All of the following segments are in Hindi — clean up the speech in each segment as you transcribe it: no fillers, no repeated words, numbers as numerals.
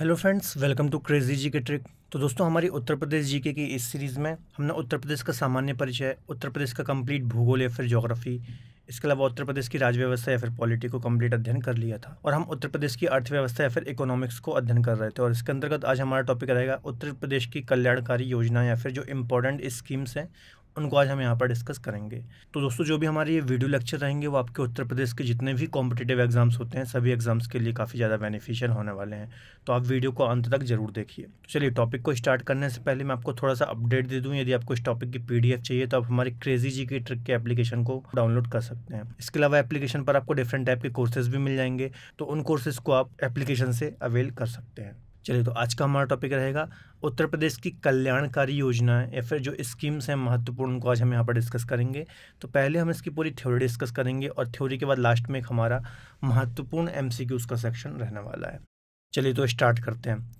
Hello friends, welcome to crazy ji के ट्रिक। तो दोस्तों, हमारी उत्तर प्रदेश जीके की इस सीरीज़ में हमने उत्तर प्रदेश का सामान्य परिचय, उत्तर प्रदेश का कंप्लीट भूगोल या फिर ज्योग्राफी, इसके अलावा उत्तर प्रदेश की राज्य व्यवस्था या फिर पॉलिटी को कंप्लीट अध्ययन कर लिया था और हम उत्तर प्रदेश की अर्थव्यवस्था या फिर इकोनॉमिक्स को अध्ययन कर रहे थे। और इसके अंतर्गत आज हमारा टॉपिक रहेगा उत्तर प्रदेश की कल्याणकारी योजना या फिर जो इम्पोर्टेंट स्कीम्स हैं उनको आज हम यहाँ पर डिस्कस करेंगे। तो दोस्तों, जो भी हमारे ये वीडियो लेक्चर रहेंगे वो आपके उत्तर प्रदेश के जितने भी कॉम्पिटिटिव एग्जाम्स होते हैं सभी एग्जाम्स के लिए काफ़ी ज़्यादा बेनिफिशियल होने वाले हैं। तो आप वीडियो को अंत तक जरूर देखिए। तो चलिए, टॉपिक को स्टार्ट करने से पहले मैं आपको थोड़ा सा अपडेट दे दूँ। यदि आपको इस टॉपिक की पीडीएफ चाहिए तो आप हमारी क्रेजी जी की ट्रिक के एप्लीकेशन को डाउनलोड कर सकते हैं। इसके अलावा एप्लीकेशन पर आपको डिफरेंट टाइप के कोर्सेज भी मिल जाएंगे, तो उन कोर्सेज को आप एप्लीकेशन से अवेल कर सकते हैं। चलिए, तो आज का हमारा टॉपिक रहेगा उत्तर प्रदेश की कल्याणकारी योजनाएं या फिर जो स्कीम्स हैं महत्वपूर्ण, उनको आज हम यहाँ पर डिस्कस करेंगे। तो पहले हम इसकी पूरी थ्योरी डिस्कस करेंगे और थ्योरी के बाद लास्ट में एक हमारा महत्वपूर्ण एमसीक्यूज का सेक्शन रहने वाला है। चलिए, तो स्टार्ट करते हैं।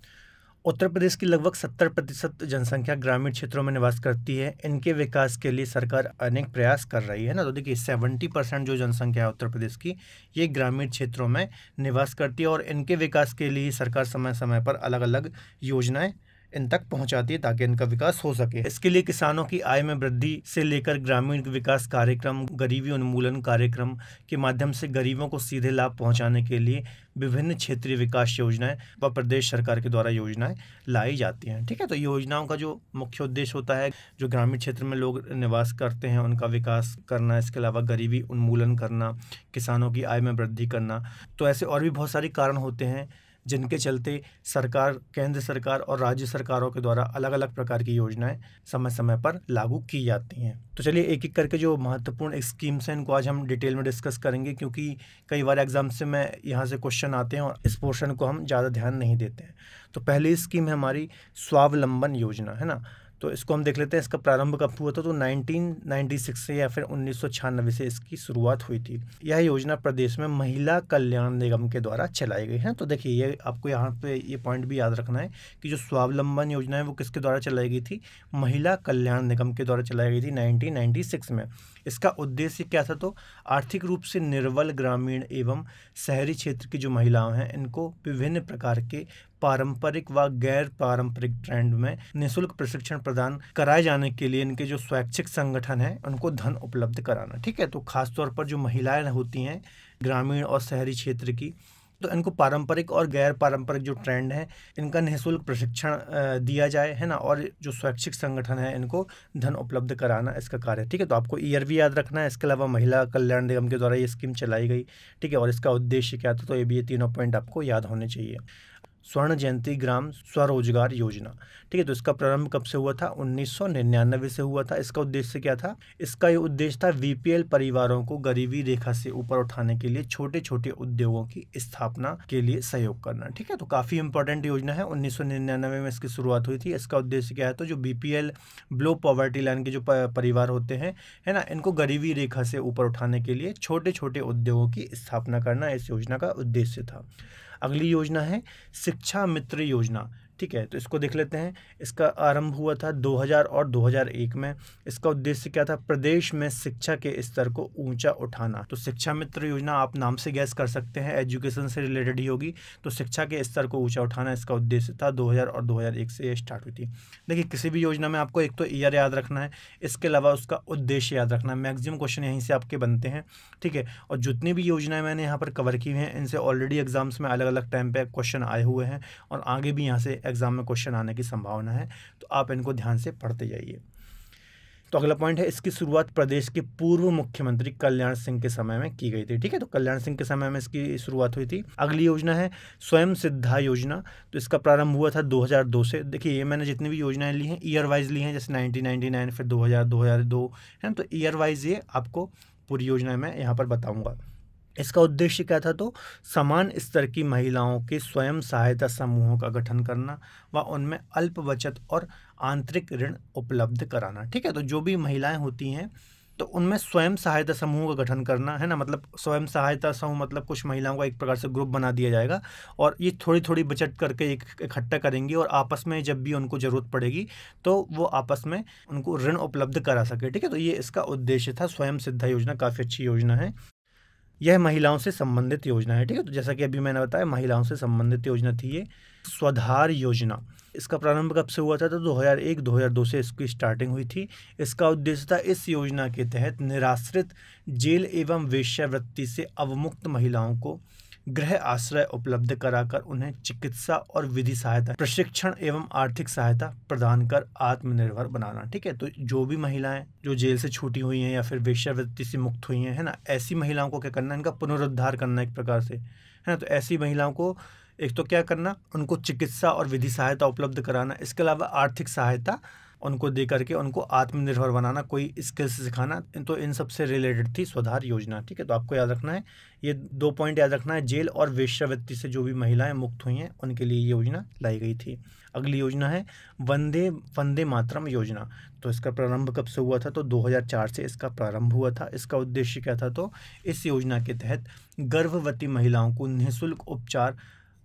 उत्तर प्रदेश की लगभग 70% जनसंख्या ग्रामीण क्षेत्रों में निवास करती है। इनके विकास के लिए सरकार अनेक प्रयास कर रही है ना। तो देखिए, 70% जो जनसंख्या है उत्तर प्रदेश की, ये ग्रामीण क्षेत्रों में निवास करती है और इनके विकास के लिए सरकार समय समय पर अलग अलग योजनाएं इन तक पहुंचाती है ताकि इनका विकास हो सके। इसके लिए किसानों की आय में वृद्धि से लेकर ग्रामीण विकास कार्यक्रम, गरीबी उन्मूलन कार्यक्रम के माध्यम से गरीबों को सीधे लाभ पहुंचाने के लिए विभिन्न क्षेत्रीय विकास योजनाएं व प्रदेश सरकार के द्वारा योजनाएं लाई जाती हैं। ठीक है, तो योजनाओं का जो मुख्य उद्देश्य होता है, जो ग्रामीण क्षेत्र में लोग निवास करते हैं उनका विकास करना, इसके अलावा गरीबी उन्मूलन करना, किसानों की आय में वृद्धि करना। तो ऐसे और भी बहुत सारे कारण होते हैं जिनके चलते सरकार, केंद्र सरकार और राज्य सरकारों के द्वारा अलग अलग प्रकार की योजनाएं समय समय पर लागू की जाती हैं। तो चलिए, एक एक करके जो महत्वपूर्ण स्कीम्स हैं इनको आज हम डिटेल में डिस्कस करेंगे, क्योंकि कई बार एग्जाम से मैं यहाँ से क्वेश्चन आते हैं और इस पोर्शन को हम ज़्यादा ध्यान नहीं देते हैं। तो पहली स्कीम है हमारी स्वावलंबन योजना, है ना। तो इसको हम देख लेते हैं, इसका प्रारंभ कब हुआ था। तो 1996 से या फिर 1996 से इसकी शुरुआत हुई थी। यह योजना प्रदेश में महिला कल्याण निगम के द्वारा चलाई गई है। तो देखिए, ये आपको यहाँ पे ये पॉइंट भी याद रखना है कि जो स्वावलंबन योजना है वो किसके द्वारा चलाई गई थी, महिला कल्याण निगम के द्वारा चलाई गई थी 1996 में। इसका उद्देश्य क्या था, तो आर्थिक रूप से निर्बल ग्रामीण एवं शहरी क्षेत्र की जो महिलाएं हैं इनको विभिन्न प्रकार के पारंपरिक व गैर पारंपरिक ट्रेंड में निःशुल्क प्रशिक्षण प्रदान कराए जाने के लिए इनके जो स्वैच्छिक संगठन हैं उनको धन उपलब्ध कराना। ठीक है, तो खासतौर पर जो महिलाएं होती हैं ग्रामीण और शहरी क्षेत्र की, तो इनको पारंपरिक और गैर पारंपरिक जो ट्रेंड है इनका निःशुल्क प्रशिक्षण दिया जाए, है ना। और जो स्वैच्छिक संगठन है इनको धन उपलब्ध कराना इसका कार्य। ठीक है, तो आपको ईयर भी याद रखना है। इसके अलावा महिला कल्याण निगम के द्वारा ये स्कीम चलाई गई। ठीक है, और इसका उद्देश्य क्या था, तो ये भी ये तीनों पॉइंट आपको याद होने चाहिए। स्वर्ण जयंती ग्राम स्वरोजगार योजना। ठीक है, तो इसका प्रारंभ कब से हुआ था, 1999 से हुआ था। इसका उद्देश्य क्या था, इसका ये उद्देश्य था बीपीएल परिवारों को गरीबी रेखा से ऊपर उठाने के लिए छोटे छोटे उद्योगों की स्थापना के लिए सहयोग करना। ठीक है, तो काफ़ी इंपॉर्टेंट योजना है। 1999 में इसकी शुरुआत हुई थी। इसका उद्देश्य क्या है, तो जो बीपीएल बिलो पॉवर्टी लाइन के जो परिवार होते हैं, है ना, इनको गरीबी रेखा से ऊपर उठाने के लिए छोटे छोटे उद्योगों की स्थापना करना इस योजना का उद्देश्य था। अगली योजना है शिक्षा मित्र योजना। ठीक है, तो इसको देख लेते हैं। इसका आरंभ हुआ था 2000 और 2001 में। इसका उद्देश्य क्या था, प्रदेश में शिक्षा के स्तर को ऊंचा उठाना। तो शिक्षा मित्र योजना आप नाम से गैस कर सकते हैं, एजुकेशन से रिलेटेड ही होगी। तो शिक्षा के स्तर को ऊंचा उठाना इसका उद्देश्य था। 2000 और 2001 से ये स्टार्ट हुई थी। देखिए, किसी भी योजना में आपको एक तो ईयर याद रखना है, इसके अलावा उसका उद्देश्य याद रखना है। मैक्सिमम क्वेश्चन यहीं से आपके बनते हैं। ठीक है, और जितनी भी योजनाएं मैंने यहाँ पर कवर की हुई हैं इनसे ऑलरेडी एग्जाम्स में अलग अलग टाइम पे क्वेश्चन आए हुए हैं और आगे भी यहाँ से एग्जाम में क्वेश्चन आने की संभावना है। तो आप इनको ध्यान से पढ़ते जाइए। तो अगला पॉइंट है, इसकी शुरुआत प्रदेश के पूर्व मुख्यमंत्री कल्याण सिंह के समय में की गई थी। ठीक है, तो कल्याण सिंह के समय में इसकी शुरुआत हुई थी। अगली योजना है स्वयं सिद्धा योजना। तो इसका प्रारंभ हुआ था 2002 से। देखिए, ये मैंने जितनी भी योजनाएं ली हैं ईयर वाइज ली हैं, जैसे 1999, फिर 2000, 2002, है ना। तो ईयर वाइज ये आपको पूरी योजना मैं यहाँ पर बताऊँगा। इसका उद्देश्य क्या था, तो समान स्तर की महिलाओं के स्वयं सहायता समूहों का गठन करना व उनमें अल्प बचत और आंतरिक ऋण उपलब्ध कराना। ठीक है, तो जो भी महिलाएं होती हैं तो उनमें स्वयं सहायता समूह का गठन करना, है ना। मतलब स्वयं सहायता समूह मतलब कुछ महिलाओं का एक प्रकार से ग्रुप बना दिया जाएगा और ये थोड़ी थोड़ी बचत करके एक इकट्ठा करेंगी और आपस में जब भी उनको ज़रूरत पड़ेगी तो वो आपस में उनको ऋण उपलब्ध करा सके। ठीक है, तो ये इसका उद्देश्य था। स्वयं सिद्धा योजना काफ़ी अच्छी योजना है। यह महिलाओं से संबंधित योजना है, ठीक है। तो जैसा कि अभी मैंने बताया महिलाओं से संबंधित योजना थी ये स्वधार योजना। इसका प्रारंभ कब से हुआ था? तो 2001-2002 से इसकी स्टार्टिंग हुई थी। इसका उद्देश्य था इस योजना के तहत निराश्रित जेल एवं वेश्यावृत्ति से अवमुक्त महिलाओं को गृह आश्रय उपलब्ध कराकर उन्हें चिकित्सा और विधि सहायता, प्रशिक्षण एवं आर्थिक सहायता प्रदान कर आत्मनिर्भर बनाना, ठीक है। तो जो भी महिलाएं जो जेल से छूटी हुई हैं या फिर वेश्यावृत्ति से मुक्त हुई हैं, है ना, ऐसी महिलाओं को क्या करना है, इनका पुनरुद्धार करना एक प्रकार से, है ना। तो ऐसी महिलाओं को एक तो क्या करना, उनको चिकित्सा और विधि सहायता उपलब्ध कराना, इसके अलावा आर्थिक सहायता उनको दे करके उनको आत्मनिर्भर बनाना, कोई स्किल्स सिखाना। तो इन सब से रिलेटेड थी स्वधार योजना, ठीक है। तो आपको याद रखना है, ये 2 पॉइंट याद रखना है, जेल और वेश्यावृत्ति से जो भी महिलाएं मुक्त हुई हैं उनके लिए ये योजना लाई गई थी। अगली योजना है वंदे मातरम योजना। तो इसका प्रारंभ कब से हुआ था? तो 2004 से इसका प्रारंभ हुआ था। इसका उद्देश्य क्या था? तो इस योजना के तहत गर्भवती महिलाओं को निःशुल्क उपचार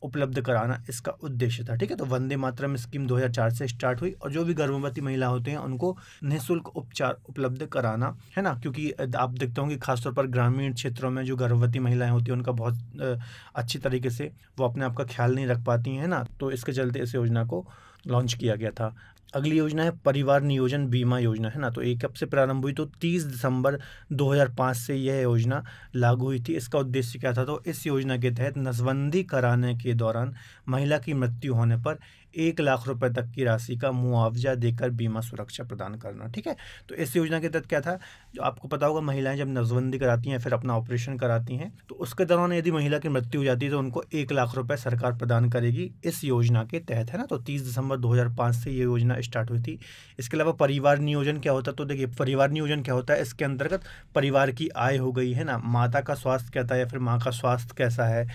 उपलब्ध कराना इसका उद्देश्य था, ठीक है। तो वंदे मातरम स्कीम 2004 से स्टार्ट हुई और जो भी गर्भवती महिला होती हैं उनको निःशुल्क उपचार उपलब्ध कराना, है ना। क्योंकि आप देखते होंगे खासतौर पर ग्रामीण क्षेत्रों में जो गर्भवती महिलाएं होती हैं उनका बहुत अच्छी तरीके से वो अपने आप का ख्याल नहीं रख पाती हैं, है ना। तो इसके चलते इस योजना को लॉन्च किया गया था। अगली योजना है परिवार नियोजन बीमा योजना, है ना। तो ये कब से प्रारंभ हुई? तो 30 दिसंबर 2005 से यह योजना लागू हुई थी। इसका उद्देश्य क्या था? तो इस योजना के तहत नसबंदी कराने के दौरान महिला की मृत्यु होने पर 1 लाख रुपए तक की राशि का मुआवजा देकर बीमा सुरक्षा प्रदान करना, ठीक है। तो इस योजना के तहत क्या था, जो आपको पता होगा महिलाएं जब नसबंदी कराती हैं फिर अपना ऑपरेशन कराती हैं, तो उसके दौरान यदि महिला की मृत्यु हो जाती है तो उनको 1 लाख रुपए सरकार प्रदान करेगी इस योजना के तहत, है ना। तो 30 दिसंबर 2005 से ये योजना स्टार्ट हुई थी। इसके अलावा परिवार नियोजन क्या होता है? तो देखिए परिवार नियोजन क्या होता है, इसके अंतर्गत परिवार की आय हो गई, है ना, माता का स्वास्थ्य क्या था या फिर माँ का स्वास्थ्य कैसा है,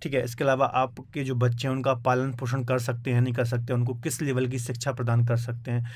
ठीक है। इसके अलावा आपके जो बच्चे हैं उनका पालन पोषण कर सकते हैं नहीं कर सकते, उनको किस लेवल की शिक्षा प्रदान कर सकते हैं।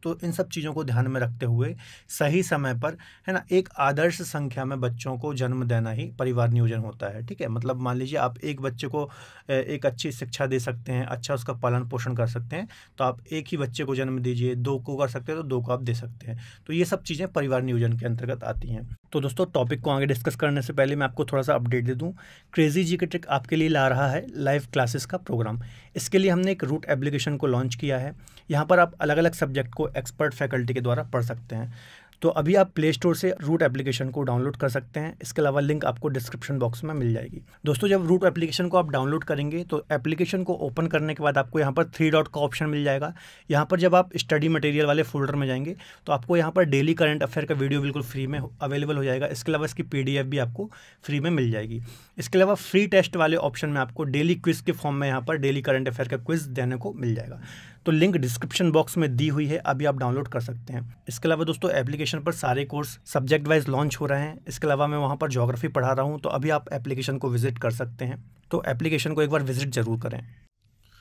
तो इन सब चीज़ों को ध्यान में रखते हुए सही समय पर, है ना, एक आदर्श संख्या में बच्चों को जन्म देना ही परिवार नियोजन होता है, ठीक है। मतलब मान लीजिए आप एक बच्चे को एक अच्छी शिक्षा दे सकते हैं, अच्छा उसका पालन पोषण कर सकते हैं, तो आप एक ही बच्चे को जन्म दीजिए। 2 को कर सकते हैं तो 2 को आप दे सकते हैं। तो ये सब चीज़ें परिवार नियोजन के अंतर्गत आती हैं। तो दोस्तों टॉपिक को आगे डिस्कस करने से पहले मैं आपको थोड़ा सा अपडेट दे दूं। क्रेजी जीके ट्रिक आपके लिए ला रहा है लाइव क्लासेस का प्रोग्राम। इसके लिए हमने एक रूट एप्लीकेशन को लॉन्च किया है। यहाँ पर आप अलग अलग सब्जेक्ट को एक्सपर्ट फैकल्टी के द्वारा पढ़ सकते हैं। तो अभी आप प्ले स्टोर से रूट एप्लीकेशन को डाउनलोड कर सकते हैं। इसके अलावा लिंक आपको डिस्क्रिप्शन बॉक्स में मिल जाएगी। दोस्तों जब रूट एप्लीकेशन को आप डाउनलोड करेंगे तो एप्लीकेशन को ओपन करने के बाद आपको यहाँ पर 3 डॉट का ऑप्शन मिल जाएगा। यहाँ पर जब आप स्टडी मटेरियल वाले फोल्डर में जाएंगे तो आपको यहाँ पर डेली करंट अफेयर का वीडियो बिल्कुल फ्री में अवेलेबल हो जाएगा। इसके अलावा इसकी PDF भी आपको फ्री में मिल जाएगी। इसके अलावा फ्री टेस्ट वाले ऑप्शन में आपको डेली क्विज के फॉर्म में यहाँ पर डेली करंट अफेयर का क्विज देने को मिल जाएगा। तो लिंक डिस्क्रिप्शन बॉक्स में दी हुई है, अभी आप डाउनलोड कर सकते हैं। इसके अलावा दोस्तों एप्लीकेशन पर सारे कोर्स सब्जेक्ट वाइज लॉन्च हो रहे हैं। इसके अलावा मैं वहाँ पर ज्योग्राफी पढ़ा रहा हूँ, तो अभी आप एप्लीकेशन को विजिट कर सकते हैं। तो एप्लीकेशन को एक बार विजिट जरूर करें।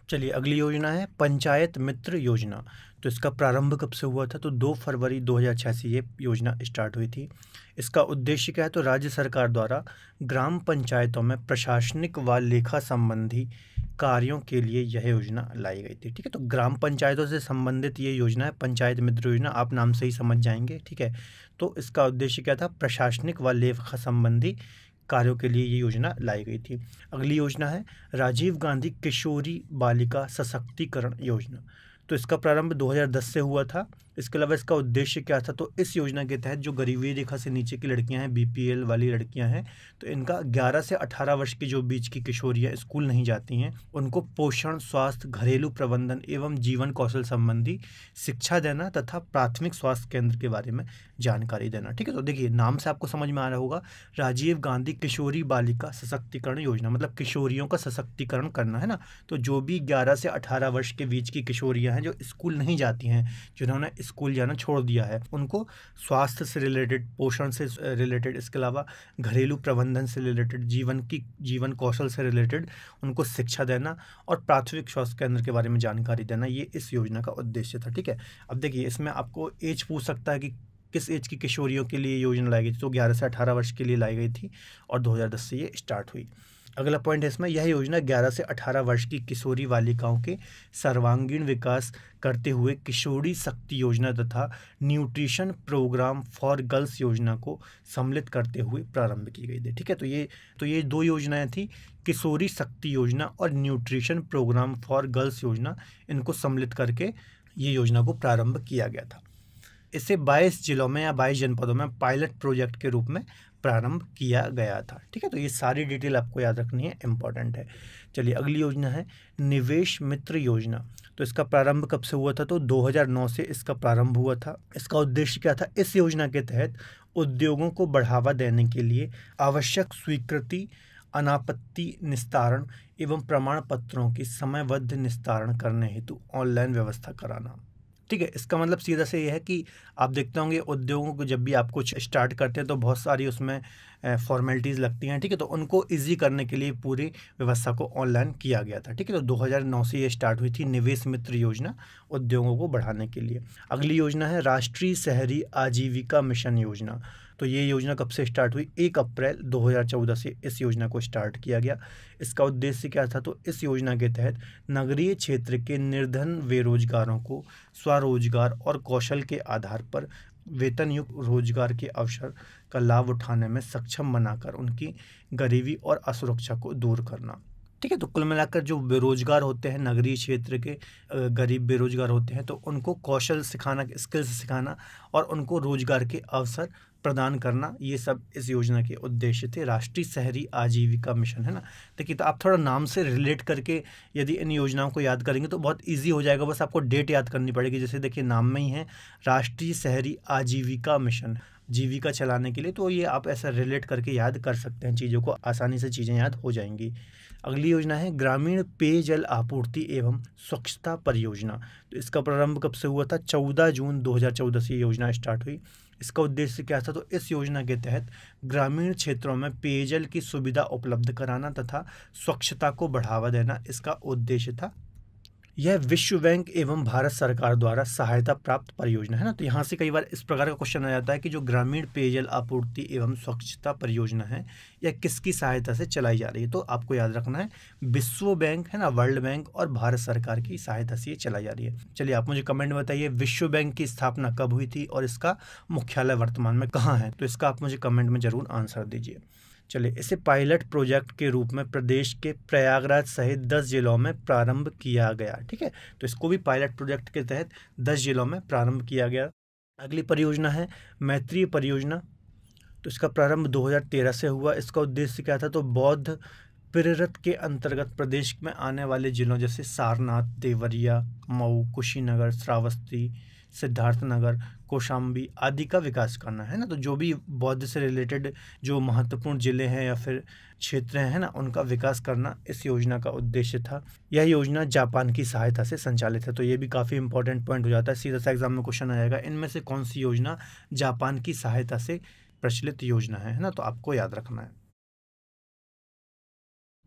चलिए अगली योजना है पंचायत मित्र योजना। तो इसका प्रारंभ कब से हुआ था? तो 2 फरवरी 2006 से ये योजना स्टार्ट हुई थी। इसका उद्देश्य क्या है? तो राज्य सरकार द्वारा ग्राम पंचायतों में प्रशासनिक व लेखा संबंधी कार्यों के लिए यह योजना लाई गई थी, ठीक है। तो ग्राम पंचायतों से संबंधित ये योजना है पंचायत मित्र योजना, आप नाम से ही समझ जाएंगे, ठीक है। तो इसका उद्देश्य क्या था? प्रशासनिक व लेखा संबंधी कार्यों के लिए ये योजना लाई गई थी। अगली योजना है राजीव गांधी किशोरी बालिका सशक्तिकरण योजना। तो इसका प्रारंभ 2010 से हुआ था। इसके अलावा इसका उद्देश्य क्या था? तो इस योजना के तहत जो गरीबी रेखा से नीचे की लड़कियां हैं, BPL वाली लड़कियां हैं, तो इनका 11 से 18 वर्ष की जो बीच की किशोरियां स्कूल नहीं जाती हैं, उनको पोषण, स्वास्थ्य, घरेलू प्रबंधन एवं जीवन कौशल संबंधी शिक्षा देना तथा प्राथमिक स्वास्थ्य केंद्र के बारे में जानकारी देना, ठीक है। तो देखिए नाम से आपको समझ में आ रहा होगा, राजीव गांधी किशोरी बालिका सशक्तिकरण योजना, मतलब किशोरियों का सशक्तिकरण करना, है ना। तो जो भी 11 से 18 वर्ष के बीच की किशोरियां हैं जो स्कूल नहीं जाती हैं, जिन्होंने स्कूल जाना छोड़ दिया है, उनको स्वास्थ्य से रिलेटेड, पोषण से रिलेटेड, इसके अलावा घरेलू प्रबंधन से रिलेटेड, जीवन कौशल से रिलेटेड उनको शिक्षा देना और प्राथमिक स्वास्थ्य केंद्र के बारे में जानकारी देना, ये इस योजना का उद्देश्य था, ठीक है। अब देखिए इसमें आपको एज पूछ सकता है कि किस एज की किशोरियों के लिए योजना लाई गई थी। तो 11 से 18 वर्ष के लिए लाई गई थी और 2010 से ये स्टार्ट हुई। अगला पॉइंट है इसमें, यह योजना 11 से 18 वर्ष की किशोरी बालिकाओं के सर्वांगीण विकास करते हुए किशोरी शक्ति योजना तथा न्यूट्रिशन प्रोग्राम फॉर गर्ल्स योजना को सम्मिलित करते हुए प्रारंभ की गई थी। ठीक है, तो ये दो योजनाएं थी, किशोरी शक्ति योजना और न्यूट्रिशन प्रोग्राम फॉर गर्ल्स योजना, इनको सम्मिलित करके ये योजना को प्रारंभ किया गया था। इसे 22 जिलों में या 22 जनपदों में पायलट प्रोजेक्ट के रूप में प्रारंभ किया गया था। ठीक है, तो ये सारी डिटेल आपको याद रखनी है, इम्पॉर्टेंट है। चलिए अगली योजना है निवेश मित्र योजना। तो इसका प्रारंभ कब से हुआ था? तो 2009 से इसका प्रारंभ हुआ था। इसका उद्देश्य क्या था? इस योजना के तहत उद्योगों को बढ़ावा देने के लिए आवश्यक स्वीकृति, अनापत्ति निस्तारण एवं प्रमाण पत्रों की समयबद्ध निस्तारण करने हेतु ऑनलाइन व्यवस्था कराना। ठीक है, इसका मतलब सीधा से ये है कि आप देखते होंगे उद्योगों को जब भी आप कुछ स्टार्ट करते हैं तो बहुत सारी उसमें फॉर्मेलिटीज़ लगती हैं। ठीक है, तो उनको इजी करने के लिए पूरी व्यवस्था को ऑनलाइन किया गया था। ठीक है, तो 2009 से ये स्टार्ट हुई थी निवेश मित्र योजना, उद्योगों को बढ़ाने के लिए। अगली योजना है राष्ट्रीय शहरी आजीविका मिशन योजना। तो ये योजना कब से स्टार्ट हुई? 1 अप्रैल 2014 से इस योजना को स्टार्ट किया गया। इसका उद्देश्य क्या था? तो इस योजना के तहत नगरीय क्षेत्र के निर्धन बेरोजगारों को स्वरोजगार और कौशल के आधार पर वेतनयुक्त रोजगार के अवसर का लाभ उठाने में सक्षम बनाकर उनकी गरीबी और असुरक्षा को दूर करना। ठीक है, तो कुल मिलाकर जो बेरोजगार होते हैं, नगरीय क्षेत्र के गरीब बेरोजगार होते हैं, तो उनको कौशल सिखाना, स्किल्स सिखाना और उनको रोजगार के अवसर प्रदान करना, ये सब इस योजना के उद्देश्य थे। राष्ट्रीय शहरी आजीविका मिशन है ना। देखिए, तो आप थोड़ा नाम से रिलेट करके यदि इन योजनाओं को याद करेंगे तो बहुत इजी हो जाएगा। बस आपको डेट याद करनी पड़ेगी। जैसे देखिए नाम में ही है राष्ट्रीय शहरी आजीविका मिशन, जीविका चलाने के लिए, तो ये आप ऐसा रिलेट करके याद कर सकते हैं चीज़ों को, आसानी से चीज़ें याद हो जाएंगी। अगली योजना है ग्रामीण पेयजल आपूर्ति एवं स्वच्छता परियोजना। तो इसका प्रारंभ कब से हुआ था? 14 जून 2014 से ये योजना स्टार्ट हुई। इसका उद्देश्य क्या था? तो इस योजना के तहत ग्रामीण क्षेत्रों में पेयजल की सुविधा उपलब्ध कराना तथा स्वच्छता को बढ़ावा देना इसका उद्देश्य था। यह विश्व बैंक एवं भारत सरकार द्वारा सहायता प्राप्त परियोजना है ना। तो यहाँ से कई बार इस प्रकार का क्वेश्चन आ जाता है कि जो ग्रामीण पेयजल आपूर्ति एवं स्वच्छता परियोजना है यह किसकी सहायता से चलाई जा रही है? तो आपको याद रखना है विश्व बैंक है ना, वर्ल्ड बैंक और भारत सरकार की सहायता से ये चलाई जा रही है। चलिए आप मुझे कमेंट में बताइए विश्व बैंक की स्थापना कब हुई थी और इसका मुख्यालय वर्तमान में कहाँ है? तो इसका आप मुझे कमेंट में जरूर आंसर दीजिए। चलिए, इसे पायलट प्रोजेक्ट के रूप में प्रदेश के प्रयागराज सहित 10 जिलों में प्रारंभ किया गया। ठीक है, तो इसको भी पायलट प्रोजेक्ट के तहत 10 जिलों में प्रारंभ किया गया। अगली परियोजना है मैत्री परियोजना। तो इसका प्रारंभ 2013 से हुआ। इसका उद्देश्य क्या था? तो बौद्ध प्रेरत के अंतर्गत प्रदेश में आने वाले जिलों जैसे सारनाथ, देवरिया, मऊ, कुशीनगर, श्रावस्ती, सिद्धार्थनगर, कौशाम्बी आदि का विकास करना है ना। तो जो भी बौद्ध से रिलेटेड जो महत्वपूर्ण जिले हैं या फिर क्षेत्र हैं ना, उनका विकास करना इस योजना का उद्देश्य था। यह योजना जापान की सहायता से संचालित है। तो ये भी काफ़ी इंपॉर्टेंट पॉइंट हो जाता है, सीधा सा एग्जाम में क्वेश्चन आ जाएगा, इनमें से कौन सी योजना जापान की सहायता से प्रचलित योजना है ना। तो आपको याद रखना है।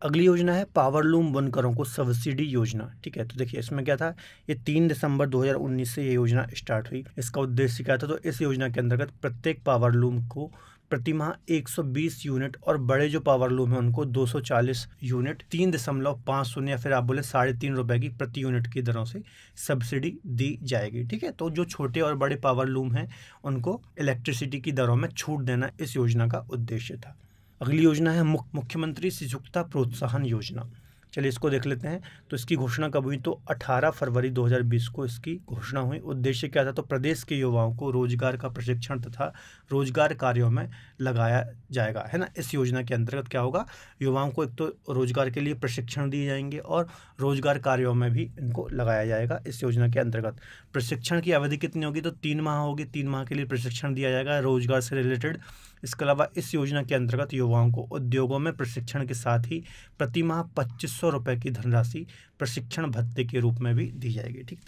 अगली योजना है पावरलूम बुनकरों को सब्सिडी योजना। ठीक है, तो देखिए इसमें क्या था, ये 3 दिसंबर 2019 से ये योजना स्टार्ट हुई। इसका उद्देश्य क्या था? तो इस योजना के अंतर्गत प्रत्येक पावरलूम को प्रति माह 120 यूनिट और बड़े जो पावरलूम हैं उनको 240 यूनिट 3.50 या फिर आप बोले 3.5 रुपये की प्रति यूनिट की दरों से सब्सिडी दी जाएगी। ठीक है, तो जो छोटे और बड़े पावरलूम हैं उनको इलेक्ट्रिसिटी की दरों में छूट देना इस योजना का उद्देश्य था। अगली योजना है मुख्यमंत्री शिशुता प्रोत्साहन योजना। चलिए इसको देख लेते हैं। तो इसकी घोषणा कब हुई? तो 18 फरवरी 2020 को इसकी घोषणा हुई। उद्देश्य क्या था? तो प्रदेश के युवाओं को रोजगार का प्रशिक्षण तथा रोजगार कार्यों में लगाया जाएगा है ना। इस योजना के अंतर्गत क्या होगा, युवाओं को एक तो रोजगार के लिए प्रशिक्षण दिए जाएंगे और रोजगार कार्यों में भी इनको लगाया जाएगा। इस योजना के अंतर्गत प्रशिक्षण की अवधि कितनी होगी? तो 3 माह होगी। 3 माह के लिए प्रशिक्षण दिया जाएगा रोजगार से रिलेटेड। इसके अलावा इस योजना के अंतर्गत युवाओं को उद्योगों में प्रशिक्षण के साथ ही प्रति माह 2500 रुपये की धनराशि प्रशिक्षण भत्ते के रूप में भी दी जाएगी। ठीक,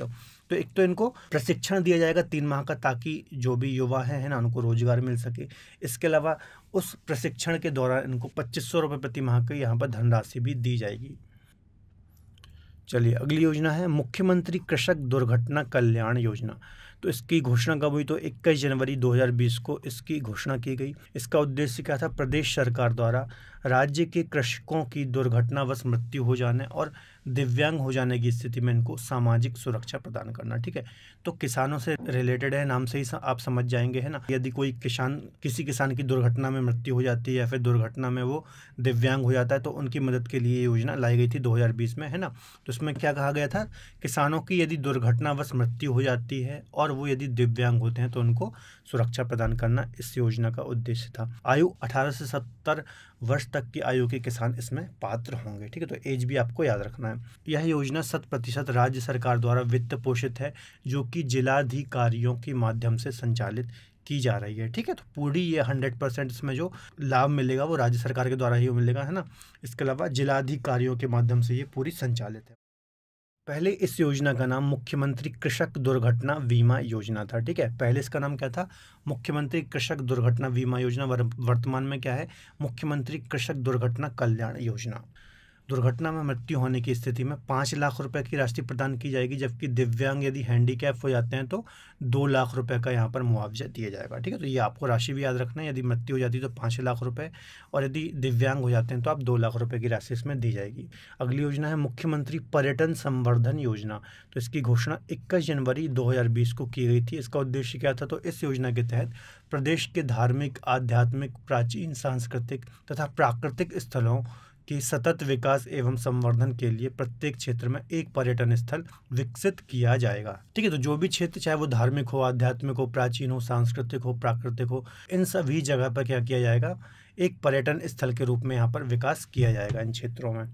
तो एक तो इनको प्रशिक्षण दिया जाएगा 3 माह का, ताकि जो भी युवा हैं ना उनको रोजगार मिल सके। इसके अलावा उस प्रशिक्षण के दौरान इनको 2500 रुपये प्रति माह की यहाँ पर धनराशि भी दी जाएगी। चलिए अगली योजना है मुख्यमंत्री कृषक दुर्घटना कल्याण योजना। तो इसकी घोषणा कब हुई? तो 21 जनवरी 2020 को इसकी घोषणा की गई। इसका उद्देश्य क्या था? प्रदेश सरकार द्वारा राज्य के कृषकों की दुर्घटनावश मृत्यु हो जाने और दिव्यांग हो जाने की स्थिति में इनको सामाजिक सुरक्षा प्रदान करना। ठीक है, तो किसानों से रिलेटेड है, नाम से ही आप समझ जाएंगे, है ना। यदि कोई किसी किसान की दुर्घटना में मृत्यु हो जाती है या फिर दुर्घटना में वो दिव्यांग हो जाता है तो उनकी मदद के लिए योजना लाई गई थी 2020 में, है ना। तो इसमें क्या कहा गया था? किसानों की यदि दुर्घटनावश मृत्यु हो जाती है और वो यदि दिव्यांग होते हैं तो उनको सुरक्षा प्रदान करना इस योजना का उद्देश्य था। आयु 18 से 70 वर्ष तक की आयु के किसान इसमें पात्र होंगे। ठीक है, तो एज भी आपको याद रखना है। यह योजना 100% राज्य सरकार द्वारा वित्त पोषित है, जो कि जिलाधिकारियों के माध्यम से संचालित की जा रही है। ठीक है, तो पूरी ये 100% इसमें जो लाभ मिलेगा वो राज्य सरकार के द्वारा ही मिलेगा, है ना। इसके अलावा जिलाधिकारियों के माध्यम से ये पूरी संचालित है। पहले इस योजना का नाम मुख्यमंत्री कृषक दुर्घटना बीमा योजना था। ठीक है, पहले इसका नाम क्या था? मुख्यमंत्री कृषक दुर्घटना बीमा योजना। वर्तमान में क्या है? मुख्यमंत्री कृषक दुर्घटना कल्याण योजना। दुर्घटना में मृत्यु होने की स्थिति में 5 लाख रुपए की राशि प्रदान की जाएगी, जबकि दिव्यांग यदि हैंडीकैप हो जाते हैं तो 2 लाख रुपए का यहाँ पर मुआवजा दिया जाएगा। ठीक है, तो ये आपको राशि भी याद रखना है। यदि मृत्यु हो जाती है तो 5 लाख रुपए, और यदि दिव्यांग हो जाते हैं तो आप 2 लाख रुपए की राशि इसमें दी जाएगी। अगली योजना है मुख्यमंत्री पर्यटन संवर्धन योजना। तो इसकी घोषणा 21 जनवरी 2020 को की गई थी। इसका उद्देश्य क्या था? तो इस योजना के तहत प्रदेश के धार्मिक, आध्यात्मिक, प्राचीन, सांस्कृतिक तथा प्राकृतिक स्थलों कि सतत विकास एवं संवर्धन के लिए प्रत्येक क्षेत्र में एक पर्यटन स्थल विकसित किया जाएगा। ठीक है, तो जो भी क्षेत्र, चाहे वो धार्मिक हो, आध्यात्मिक हो, प्राचीन हो, सांस्कृतिक हो, प्राकृतिक हो, इन सभी जगह पर क्या किया जाएगा? एक पर्यटन स्थल के रूप में यहाँ पर विकास किया जाएगा इन क्षेत्रों में।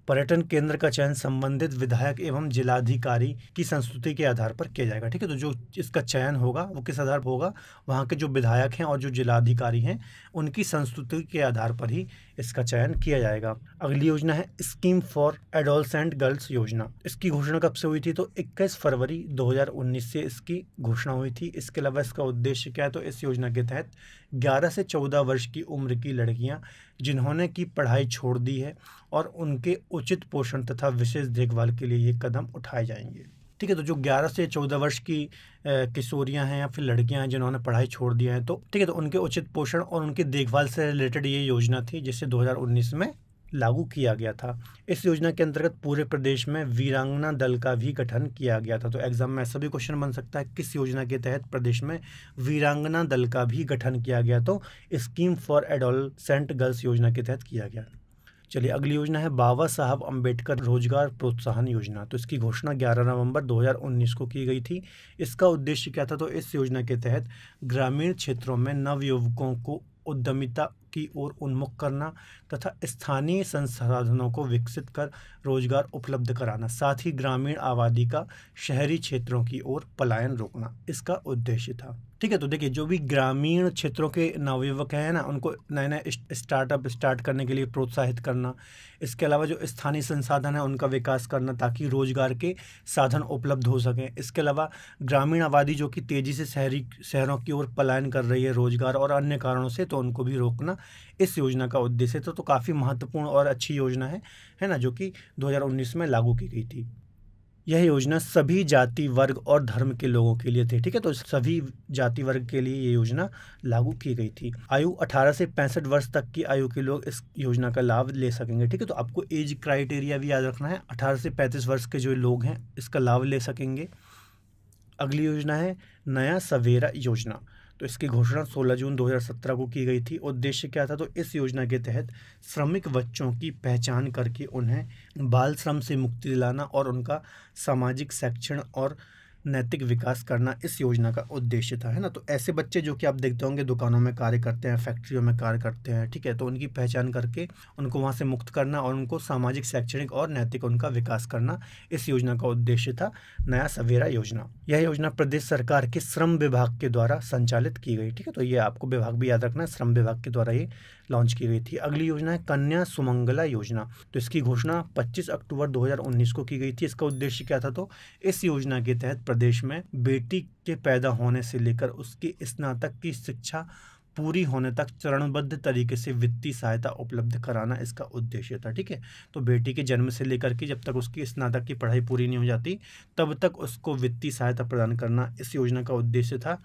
पर्यटन केंद्र का चयन संबंधित विधायक एवं जिलाधिकारी की संस्तुति के आधार पर किया जाएगा। ठीक है, तो जो इसका चयन होगा वो किस आधार पर होगा? वहाँ के जो विधायक हैं और जो जिलाधिकारी हैं उनकी संस्तुति के आधार पर ही इसका चयन किया जाएगा। अगली योजना है स्कीम फॉर एडोलसेंट गर्ल्स योजना। इसकी घोषणा कब से हुई थी? तो 21 फरवरी 2019 से इसकी घोषणा हुई थी। इसके अलावा इसका उद्देश्य क्या है? तो इस योजना के तहत 11 से 14 वर्ष की उम्र की लड़कियां जिन्होंने की पढ़ाई छोड़ दी है और उनके उचित पोषण तथा विशेष देखभाल के लिए ये कदम उठाए जाएंगे। ठीक है, तो जो 11 से 14 वर्ष की किशोरियां हैं या फिर लड़कियां हैं जिन्होंने पढ़ाई छोड़ दिया है, तो ठीक है, तो उनके उचित पोषण और उनकी देखभाल से रिलेटेड ये योजना थी जिसे 2019 में लागू किया गया था। इस योजना के अंतर्गत पूरे प्रदेश में वीरांगना दल का भी गठन किया गया था। तो एग्जाम में ऐसा भी क्वेश्चन बन सकता है, किस योजना के तहत प्रदेश में वीरांगना दल का भी गठन किया गया? तो स्कीम फॉर एडोलसेंट गर्ल्स योजना के तहत किया गया। चलिए, अगली योजना है बाबा साहब अम्बेडकर रोजगार प्रोत्साहन योजना। तो इसकी घोषणा 11 नवंबर 2019 को की गई थी। इसका उद्देश्य क्या था? तो इस योजना के तहत ग्रामीण क्षेत्रों में नवयुवकों को उद्यमिता की ओर उन्मुख करना तथा स्थानीय संसाधनों को विकसित कर रोजगार उपलब्ध कराना, साथ ही ग्रामीण आबादी का शहरी क्षेत्रों की ओर पलायन रोकना इसका उद्देश्य था। ठीक है, तो देखिए, जो भी ग्रामीण क्षेत्रों के नवयुवक हैं ना, उनको नए नए स्टार्टअप स्टार्ट करने के लिए प्रोत्साहित करना। इसके अलावा जो स्थानीय संसाधन है उनका विकास करना ताकि रोजगार के साधन उपलब्ध हो सकें। इसके अलावा ग्रामीण आबादी जो कि तेज़ी से शहरों की ओर पलायन कर रही है रोजगार और अन्य कारणों से, तो उनको भी रोकना इस योजना का उद्देश्य था। तो काफ़ी महत्वपूर्ण और अच्छी योजना है ना, जो कि 2019 में लागू की गई थी। यह योजना सभी जाति, वर्ग और धर्म के लोगों के लिए थी। ठीक है, तो सभी जाति वर्ग के लिए ये योजना लागू की गई थी। आयु 18 से 65 वर्ष तक की आयु के लोग इस योजना का लाभ ले सकेंगे। ठीक है, तो आपको एज क्राइटेरिया भी याद रखना है। 18 से 35 वर्ष के जो लोग हैं इसका लाभ ले सकेंगे। अगली योजना है नया सवेरा योजना। तो इसकी घोषणा 16 जून 2017 को की गई थी। उद्देश्य क्या था? तो इस योजना के तहत श्रमिक बच्चों की पहचान करके उन्हें बाल श्रम से मुक्ति दिलाना और उनका सामाजिक, शैक्षणिक और नैतिक विकास करना इस योजना का उद्देश्य था, है ना। तो ऐसे बच्चे जो कि आप देखते होंगे दुकानों में कार्य करते हैं, फैक्ट्रियों में कार्य करते हैं, ठीक है, तो उनकी पहचान करके उनको वहाँ से मुक्त करना और उनको सामाजिक, शैक्षणिक और नैतिक उनका विकास करना इस योजना का उद्देश्य था, नया सवेरा योजना। यह योजना प्रदेश सरकार के श्रम विभाग के द्वारा संचालित की गई। ठीक है, तो ये आपको विभाग भी याद रखना है, श्रम विभाग के द्वारा ये लॉन्च की गई थी। अगली योजना है कन्या सुमंगला योजना। तो इसकी घोषणा 25 अक्टूबर 2019 को की गई थी। इसका उद्देश्य क्या था? तो इस योजना के तहत प्रदेश में बेटी के पैदा होने से लेकर उसकी स्नातक की शिक्षा पूरी होने तक चरणबद्ध तरीके से वित्तीय सहायता उपलब्ध कराना इसका उद्देश्य था। ठीक है, तो बेटी के जन्म से लेकर के जब तक उसकी स्नातक की पढ़ाई पूरी नहीं हो जाती तब तक उसको वित्तीय सहायता प्रदान करना इस योजना का उद्देश्य था।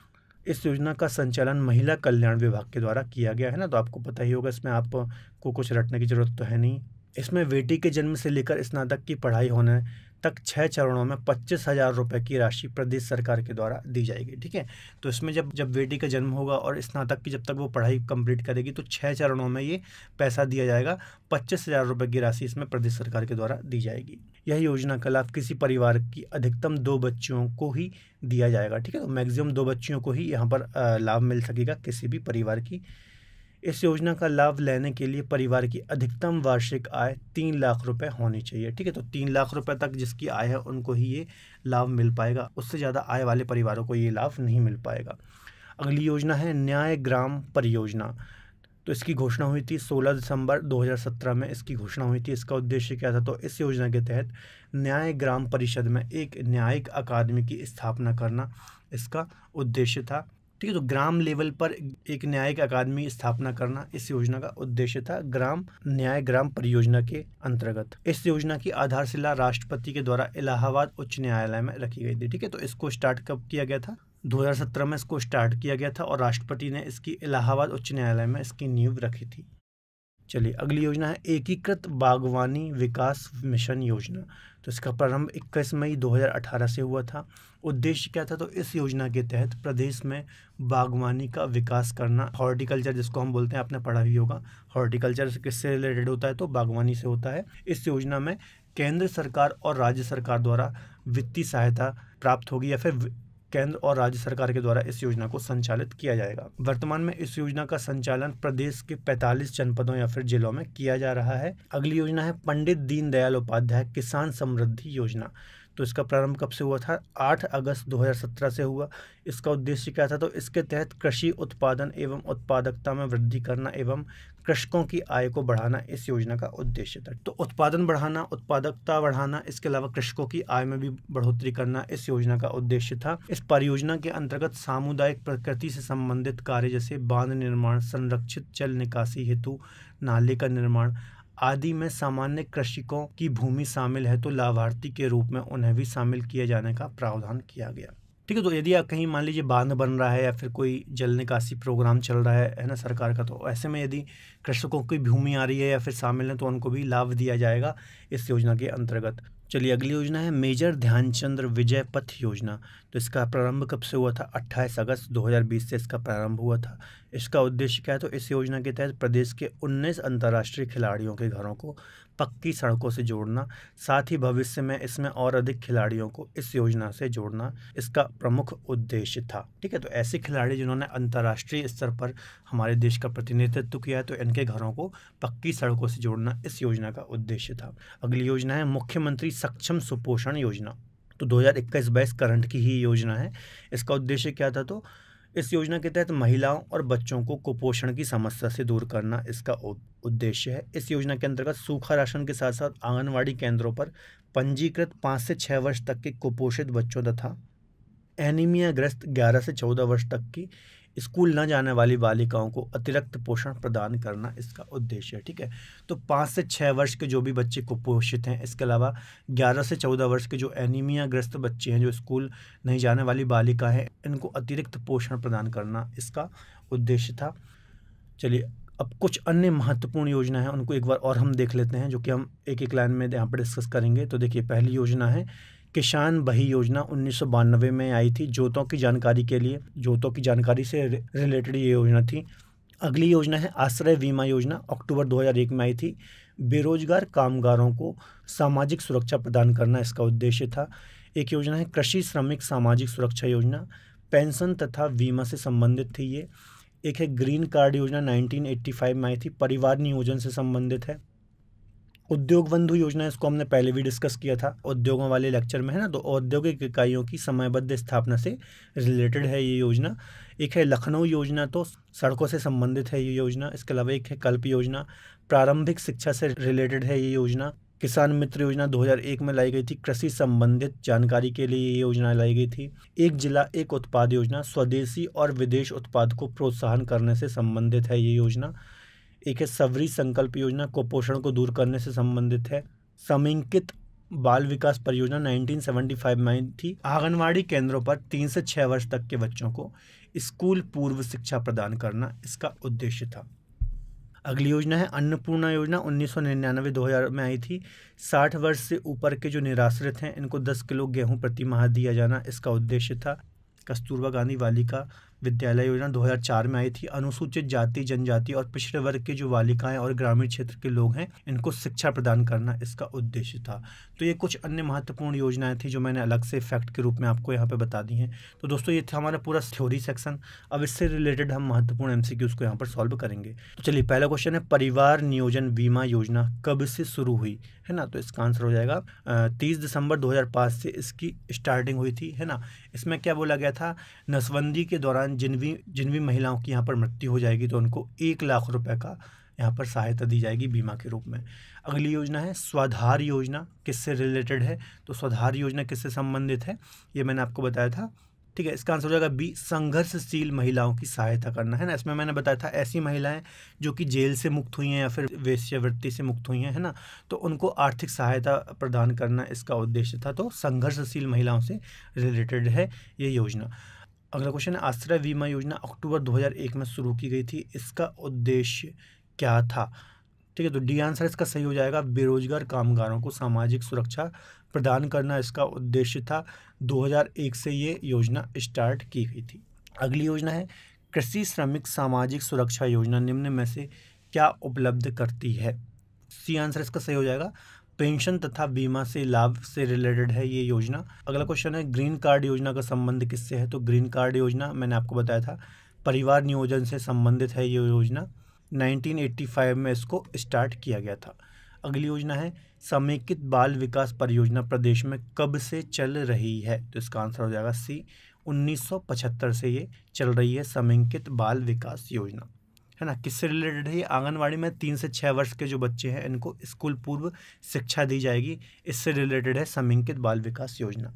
इस योजना का संचालन महिला कल्याण विभाग के द्वारा किया गया है ना, तो आपको पता ही होगा, इसमें आपको कुछ रटने की जरूरत तो है नहीं। इसमें बेटी के जन्म से लेकर स्नातक की पढ़ाई होने तक 6 चरणों में 25,000 रुपये की राशि प्रदेश सरकार के द्वारा दी जाएगी। ठीक है, तो इसमें जब जब बेटी का जन्म होगा और स्नातक की जब तक वो पढ़ाई कंप्लीट करेगी तो 6 चरणों में ये पैसा दिया जाएगा। 25,000 रुपये की राशि इसमें प्रदेश सरकार के द्वारा दी जाएगी। यह योजना का लाभ किसी परिवार की अधिकतम 2 बच्चियों को ही दिया जाएगा। ठीक है, तो मैक्सिमम 2 बच्चियों को ही यहाँ पर लाभ मिल सकेगा किसी भी परिवार की। इस योजना का लाभ लेने के लिए परिवार की अधिकतम वार्षिक आय 3 लाख रुपए होनी चाहिए। ठीक है, तो 3 लाख रुपए तक जिसकी आय है उनको ही ये लाभ मिल पाएगा, उससे ज़्यादा आय वाले परिवारों को ये लाभ नहीं मिल पाएगा। अगली योजना है न्याय ग्राम परियोजना। तो इसकी घोषणा हुई थी 16 दिसंबर 2017 में इसकी घोषणा हुई थी। इसका उद्देश्य क्या था, तो इस योजना के तहत न्याय ग्राम परिषद में एक न्यायिक अकादमी की स्थापना करना इसका उद्देश्य था। ठीक है, तो ग्राम लेवल पर एक न्यायिक अकादमी स्थापना करना इस योजना का उद्देश्य था, न्याय ग्राम परियोजना के अंतर्गत। इस योजना की आधारशिला राष्ट्रपति के द्वारा इलाहाबाद उच्च न्यायालय में रखी गई थी। ठीक है, तो इसको स्टार्ट कब किया गया था, 2017 में इसको स्टार्ट किया गया था और राष्ट्रपति ने इसकी इलाहाबाद उच्च न्यायालय में इसकी नींव रखी थी। चलिए अगली योजना है एकीकृत बागवानी विकास मिशन योजना। तो इसका प्रारंभ 21 मई 2018 से हुआ था। उद्देश्य क्या था, तो इस योजना के तहत प्रदेश में बागवानी का विकास करना, हॉर्टिकल्चर जिसको हम बोलते हैं, आपने पढ़ा भी होगा, हॉर्टिकल्चर किससे रिलेटेड होता है, तो बागवानी से होता है। इस योजना में केंद्र सरकार और राज्य सरकार द्वारा वित्तीय सहायता प्राप्त होगी या फिर केंद्र और राज्य सरकार के द्वारा इस योजना को संचालित किया जाएगा। वर्तमान में इस योजना का संचालन प्रदेश के 45 जनपदों या फिर जिलों में किया जा रहा है। अगली योजना है पंडित दीनदयाल उपाध्याय किसान समृद्धि योजना। तो इसका प्रारंभ कब से हुआ था, 8 अगस्त 2017 से हुआ। इसका उद्देश्य क्या था, तो इसके तहत कृषि उत्पादन एवं उत्पादकता में वृद्धि करना एवं कृषकों की आय को बढ़ाना इस योजना का उद्देश्य था। तो उत्पादन बढ़ाना, उत्पादकता बढ़ाना, इसके अलावा कृषकों की आय में भी बढ़ोतरी करना इस योजना का उद्देश्य था। इस परियोजना के अंतर्गत सामुदायिक प्रकृति से संबंधित कार्य जैसे बांध निर्माण, संरक्षित जल निकासी हेतु नाले का निर्माण आदि में सामान्य कृषकों की भूमि शामिल है तो लाभार्थी के रूप में उन्हें भी शामिल किए जाने का प्रावधान किया गया। ठीक है, तो यदि आप कहीं मान लीजिए बांध बन रहा है या फिर कोई जल निकासी प्रोग्राम चल रहा है ना सरकार का, तो ऐसे में यदि कृषकों की भूमि आ रही है या फिर शामिल है तो उनको भी लाभ दिया जाएगा इस योजना के अंतर्गत। चलिए अगली योजना है मेजर ध्यानचंद्र विजय पथ योजना। तो इसका प्रारंभ कब से हुआ था, 28 अगस्त 2020 से इसका प्रारंभ हुआ था। इसका उद्देश्य क्या है, तो इस योजना के तहत प्रदेश के 19 अंतर्राष्ट्रीय खिलाड़ियों के घरों को पक्की सड़कों से जोड़ना, साथ ही भविष्य में इसमें और अधिक खिलाड़ियों को इस योजना से जोड़ना इसका प्रमुख उद्देश्य था। ठीक है, तो ऐसे खिलाड़ी जिन्होंने अंतर्राष्ट्रीय स्तर पर हमारे देश का प्रतिनिधित्व किया है तो इनके घरों को पक्की सड़कों से जोड़ना इस योजना का उद्देश्य था। अगली योजना है मुख्यमंत्री सक्षम सुपोषण योजना। तो 2021-22 करंट की ही योजना है। इसका उद्देश्य क्या था, तो इस योजना के तहत महिलाओं और बच्चों को कुपोषण की समस्या से दूर करना इसका उद्देश्य है। इस योजना के अंतर्गत सूखा राशन के साथ साथ आंगनवाड़ी केंद्रों पर पंजीकृत 5 से 6 वर्ष तक के कुपोषित बच्चों तथा एनीमिया ग्रस्त 11 से 14 वर्ष तक की स्कूल न जाने वाली बालिकाओं को अतिरिक्त पोषण प्रदान करना इसका उद्देश्य है। ठीक है, तो 5 से 6 वर्ष के जो भी बच्चे कुपोषित हैं, इसके अलावा 11 से 14 वर्ष के जो एनीमिया ग्रस्त बच्चे हैं, जो स्कूल नहीं जाने वाली बालिका है, इनको अतिरिक्त पोषण प्रदान करना इसका उद्देश्य था। चलिए अब कुछ अन्य महत्वपूर्ण योजना है उनको एक बार और हम देख लेते हैं, जो कि हम एक एक लाइन में यहाँ पर डिस्कस करेंगे। तो देखिए पहली योजना है किसान बही योजना, 1992 में आई थी। जोतों की जानकारी के लिए, जोतों की जानकारी से रिलेटेड ये योजना थी। अगली योजना है आश्रय बीमा योजना, अक्टूबर 2001 में आई थी। बेरोजगार कामगारों को सामाजिक सुरक्षा प्रदान करना इसका उद्देश्य था। एक योजना है कृषि श्रमिक सामाजिक सुरक्षा योजना, पेंशन तथा बीमा से संबंधित थी ये। एक है ग्रीन कार्ड योजना, 1985 में आई थी, परिवार नियोजन से संबंधित है। उद्योग बंधु योजना, इसको हमने पहले भी डिस्कस किया था उद्योगों वाले लेक्चर में, है ना। तो औद्योगिक इकाइयों की समयबद्ध स्थापना से रिलेटेड है ये योजना। एक है लखनऊ योजना, तो सड़कों से संबंधित है ये योजना। इसके अलावा एक है कल्प योजना, प्रारंभिक शिक्षा से रिलेटेड है ये योजना। किसान मित्र योजना 2001 में लाई गई थी, कृषि संबंधित जानकारी के लिए ये योजना लाई गई थी। एक जिला एक उत्पाद योजना, स्वदेशी और विदेश उत्पाद को प्रोत्साहन करने से संबंधित है ये योजना। एक है सबरी संकल्प योजना, कुपोषण को दूर करने से संबंधित है। समेकित बाल विकास परियोजना 1975 में आई थी। आंगनवाड़ी केंद्रों पर 3 से 6 वर्ष तक के बच्चों को स्कूल पूर्व शिक्षा प्रदान करना इसका उद्देश्य था। अगली योजना है अन्नपूर्णा योजना, 1999-2000 में आई थी। 60 वर्ष से ऊपर के जो निराश्रित हैं इनको 10 किलो गेहूं प्रति माह दिया जाना इसका उद्देश्य था। कस्तूरबा गांधी बालिका विद्यालय योजना 2004 में आई थी। अनुसूचित जाति जनजाति और पिछड़े वर्ग के जो बालिकाएं और ग्रामीण क्षेत्र के लोग हैं इनको शिक्षा प्रदान करना इसका उद्देश्य था। तो ये कुछ अन्य महत्वपूर्ण योजनाएं थी जो मैंने अलग से फैक्ट के रूप में आपको यहाँ पे बता दी हैं। तो दोस्तों ये था हमारा पूरा थ्योरी सेक्शन। अब इससे रिलेटेड हम महत्वपूर्ण एमसीक्यूज को यहाँ पर सॉल्व करेंगे। तो चलिए पहला क्वेश्चन है, परिवार नियोजन बीमा योजना कब से शुरू हुई, है ना। तो इसका आंसर हो जाएगा 30 दिसंबर 2005 से इसकी स्टार्टिंग हुई थी, है ना। इसमें क्या बोला गया था, नसबंदी के दौरान जिन भी महिलाओं की यहाँ पर मृत्यु हो जाएगी तो उनको 1 लाख रुपए का यहाँ पर सहायता दी जाएगी बीमा के रूप में। अगली योजना है स्वाधार योजना, किससे रिलेटेड है, तो स्वाधार योजना किससे संबंधित है ये मैंने आपको बताया था, ठीक है। इसका आंसर हो जाएगा बी, संघर्षशील महिलाओं की सहायता करना, है ना। इसमें मैंने बताया था ऐसी महिलाएं जो कि जेल से मुक्त हुई हैं या फिर वेश्यावृत्ति से मुक्त हुई हैं, है ना, तो उनको आर्थिक सहायता प्रदान करना इसका उद्देश्य था। तो संघर्षशील महिलाओं से रिलेटेड है ये योजना। अगला क्वेश्चन है, आश्रय बीमा योजना अक्टूबर 2001 में शुरू की गई थी, इसका उद्देश्य क्या था, ठीक है। तो डी आंसर इसका सही हो जाएगा, बेरोजगार कामगारों को सामाजिक सुरक्षा प्रदान करना इसका उद्देश्य था। 2001 से ये योजना स्टार्ट की गई थी। अगली योजना है कृषि श्रमिक सामाजिक सुरक्षा योजना निम्न में से क्या उपलब्ध करती है, सी आंसर इसका सही हो जाएगा, पेंशन तथा बीमा से लाभ से रिलेटेड है ये योजना। अगला क्वेश्चन है, ग्रीन कार्ड योजना का संबंध किससे है, तो ग्रीन कार्ड योजना मैंने आपको बताया था परिवार नियोजन से संबंधित है ये योजना। 1985 में इसको स्टार्ट किया गया था। अगली योजना है समेकित बाल विकास परियोजना प्रदेश में कब से चल रही है, तो इसका आंसर हो जाएगा सी, 1975 से ये चल रही है समेकित बाल विकास योजना, है ना। किससे रिलेटेड है ये, आंगनवाड़ी में 3 से 6 वर्ष के जो बच्चे हैं इनको स्कूल पूर्व शिक्षा दी जाएगी, इससे रिलेटेड है समेकित बाल विकास योजना।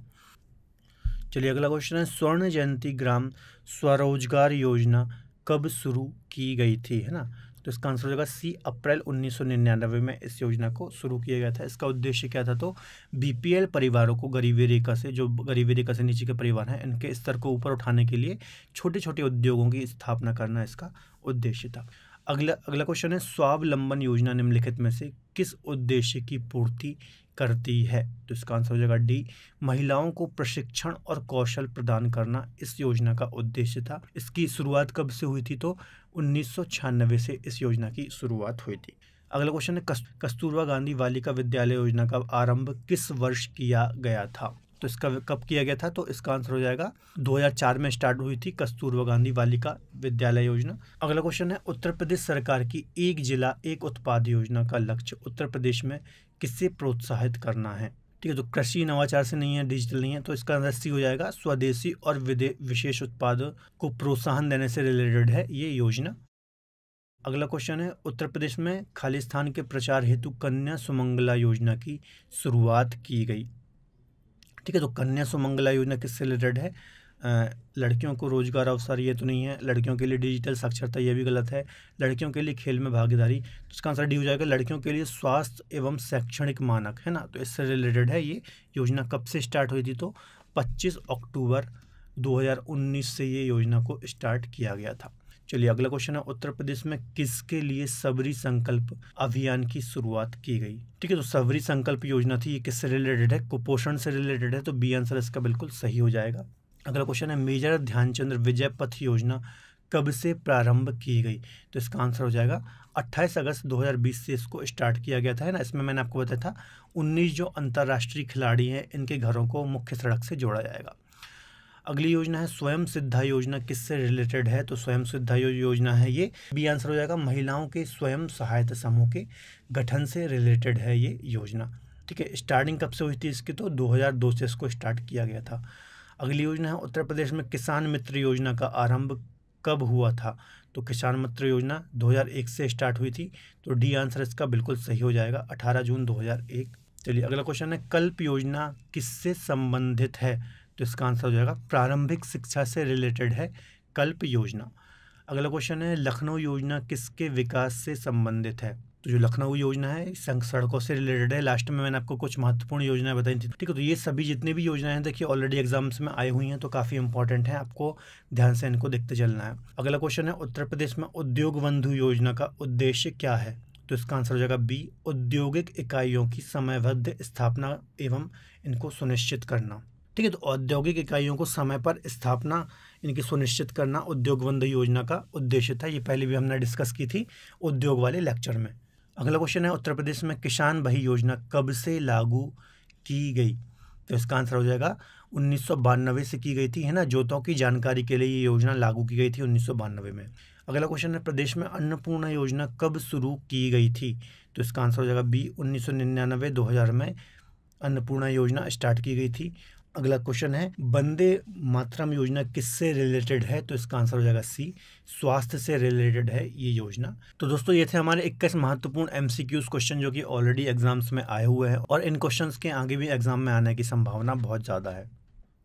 चलिए अगला क्वेश्चन है, स्वर्ण जयंती ग्राम स्वरोजगार योजना कब शुरू की गई थी, है ना। तो इसका आंसर हो जाएगा सी, अप्रैल 1999 में इस योजना को शुरू किया गया था। इसका उद्देश्य क्या था, तो बीपीएल परिवारों को गरीबी रेखा से, जो गरीबी रेखा से नीचे के परिवार हैं इनके स्तर को ऊपर उठाने के लिए छोटे छोटे उद्योगों की स्थापना करना इसका उद्देश्य था। अगला क्वेश्चन है, स्वावलंबन योजना निम्नलिखित में से किस उद्देश्य की पूर्ति करती है, तो इसका आंसर हो जाएगा डी, महिलाओं को प्रशिक्षण और कौशल प्रदान करना इस योजना का उद्देश्य था। इसकी शुरुआत कब से हुई थी, तो 1996 से इस योजना की शुरुआत हुई थी। अगला क्वेश्चन है, कस्तूरबा गांधी बालिका विद्यालय योजना का आरंभ किस वर्ष किया गया था, तो इसका कब किया गया था, तो इसका आंसर हो जाएगा 2004 में स्टार्ट हुई थी कस्तूरबा गांधी बालिका विद्यालय योजना। अगला क्वेश्चन है, उत्तर प्रदेश सरकार की एक जिला एक उत्पाद योजना का लक्ष्य उत्तर प्रदेश में किससे प्रोत्साहित करना है, ठीक है। तो कृषि नवाचार से नहीं है, डिजिटल नहीं है, तो इसका आंसर सी हो जाएगा, स्वदेशी और विशेष उत्पादों को प्रोत्साहन देने से रिलेटेड है ये योजना। अगला क्वेश्चन है, उत्तर प्रदेश में खालिस्तान के प्रचार हेतु कन्या सुमंगला योजना की शुरुआत की गई, ठीक है। तो कन्या सुमंगला योजना किससे रिलेटेड है, लड़कियों को रोजगार अवसर ये तो नहीं है, लड़कियों के लिए डिजिटल साक्षरता ये भी गलत है, लड़कियों के लिए खेल में भागीदारी, तो इसका आंसर डी हो जाएगा, लड़कियों के लिए स्वास्थ्य एवं शैक्षणिक मानक, है ना। तो इससे रिलेटेड है ये योजना। कब से स्टार्ट हुई थी, तो 25 अक्टूबर 2019 से ये योजना को स्टार्ट किया गया था। चलिए अगला क्वेश्चन है, उत्तर प्रदेश में किसके लिए सबरी संकल्प अभियान की शुरुआत की गई, ठीक है। तो सबरी संकल्प योजना थी, ये किससे रिलेटेड है, कुपोषण से रिलेटेड है, तो बी आंसर इसका बिल्कुल सही हो जाएगा। अगला क्वेश्चन है, मेजर ध्यानचंद विजय पथ योजना कब से प्रारंभ की गई, तो इसका आंसर हो जाएगा 28 अगस्त 2020 से इसको स्टार्ट किया गया था, है ना। इसमें मैंने आपको बताया था 19 जो अंतर्राष्ट्रीय खिलाड़ी हैं इनके घरों को मुख्य सड़क से जोड़ा जाएगा। अगली योजना है स्वयं सिद्धा योजना, किससे रिलेटेड है, तो स्वयं सिद्धा योजना है ये, बी आंसर हो जाएगा, महिलाओं के स्वयं सहायता समूह के गठन से रिलेटेड है ये योजना, ठीक है। स्टार्टिंग कब से हुई थी इसकी, तो 2002 से इसको स्टार्ट किया गया था। अगली योजना है, उत्तर प्रदेश में किसान मित्र योजना का आरंभ कब हुआ था, तो किसान मित्र योजना 2001 से स्टार्ट हुई थी, तो डी आंसर इसका बिल्कुल सही हो जाएगा, 18 जून 2001। चलिए अगला क्वेश्चन है, कल्प योजना किससे संबंधित है? तो इसका आंसर हो जाएगा प्रारंभिक शिक्षा से रिलेटेड है कल्प योजना। अगला क्वेश्चन है, लखनऊ योजना किसके विकास से संबंधित है? तो जो लखनऊ योजना है सड़कों से रिलेटेड है। लास्ट में मैंने आपको कुछ महत्वपूर्ण योजनाएं बताई थी, ठीक है। तो ये सभी जितनी भी योजनाएं हैं देखिए ऑलरेडी एग्जाम्स में आई हुई हैं, तो काफ़ी इंपॉर्टेंट है, आपको ध्यान से इनको देखते चलना है। अगला क्वेश्चन है, उत्तर प्रदेश में उद्योग बंधु योजना का उद्देश्य क्या है? तो इसका आंसर हो जाएगा बी, औद्योगिक इकाइयों की समयबद्ध स्थापना एवं इनको सुनिश्चित करना, ठीक है। तो औद्योगिक इकाइयों को समय पर स्थापना इनकी सुनिश्चित करना उद्योग बंधु योजना का उद्देश्य था। ये पहले भी हमने डिस्कस की थी उद्योग वाले लेक्चर में। अगला क्वेश्चन है, उत्तर प्रदेश में किसान भाई योजना कब से लागू की गई? तो इसका आंसर हो जाएगा 1992 से की गई थी, है ना। जोतों की जानकारी के लिए ये योजना लागू की गई थी 1992 में। अगला क्वेश्चन है, प्रदेश में अन्नपूर्णा योजना कब शुरू की गई थी? तो इसका आंसर हो जाएगा बी, 1999-2000 में अन्नपूर्णा योजना स्टार्ट की गई थी। अगला क्वेश्चन है, वंदे मातरम योजना किससे रिलेटेड है? तो इसका आंसर हो जाएगा सी, स्वास्थ्य से रिलेटेड है ये योजना। तो दोस्तों ये थे हमारे 21 महत्वपूर्ण एमसीक्यूज क्वेश्चन जो कि ऑलरेडी एग्जाम्स में आए हुए हैं और इन क्वेश्चंस के आगे भी एग्जाम में आने की संभावना बहुत ज़्यादा है।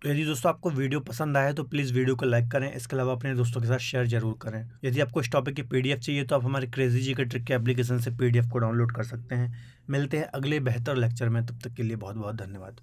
तो यदि दोस्तों आपको वीडियो पसंद आया तो प्लीज़ वीडियो को लाइक करें, इसके अलावा अपने दोस्तों के साथ शेयर जरूर करें। यदि आपको इस टॉपिक की पीडीएफ चाहिए तो आप हमारे क्रेजी जीके ट्रिक के एप्लीकेशन से पीडीएफ को डाउनलोड कर सकते हैं। मिलते हैं अगले बेहतर लेक्चर में, तब तक के लिए बहुत बहुत धन्यवाद।